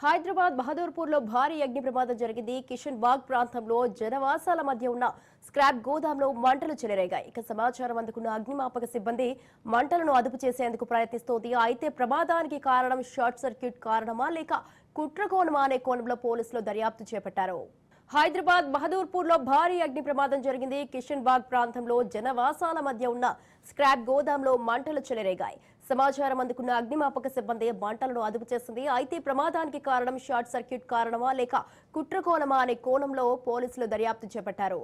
హైదరాబాద్ బహదూర్పూర్లో భారీ అగ్ని ప్రమాదం జరిగింది. కిషన్ బాగ్ ప్రాంతంలో జనవాసాల మధ్య ఉన్న స్క్రాప్ గోదాంలో మంటలు చెలరేగాయి. ఇక సమాచారం అందుకున్న అగ్నిమాపక సిబ్బంది మంటలను అదుపు చేసేందుకు ప్రయత్నిస్తోంది. అయితే ప్రమాదానికి కారణం షార్ట్ సర్క్యూట్ కారణమా లేక కుట్రకోణమా అనే కోణంలో పోలీసులు దర్యాప్తు చేపట్టారు. హైదరాబాద్ బహదూర్పూర్లో భారీ అగ్ని ప్రమాదం జరిగింది. కిషన్ బాగ్ ప్రాంతంలో జనవాసాల మధ్య ఉన్న స్క్రాప్ గోదాంలో మంటలు చెలరేగాయి. సమాచారం అందుకున్న అగ్నిమాపక సిబ్బంది మంటలను అదుపు చేసింది. అయితే ప్రమాదానికి కారణం షార్ట్ సర్క్యూట్ కారణమా లేక కుట్రకోణమా అనే కోణంలో పోలీసులు దర్యాప్తు చేపట్టారు.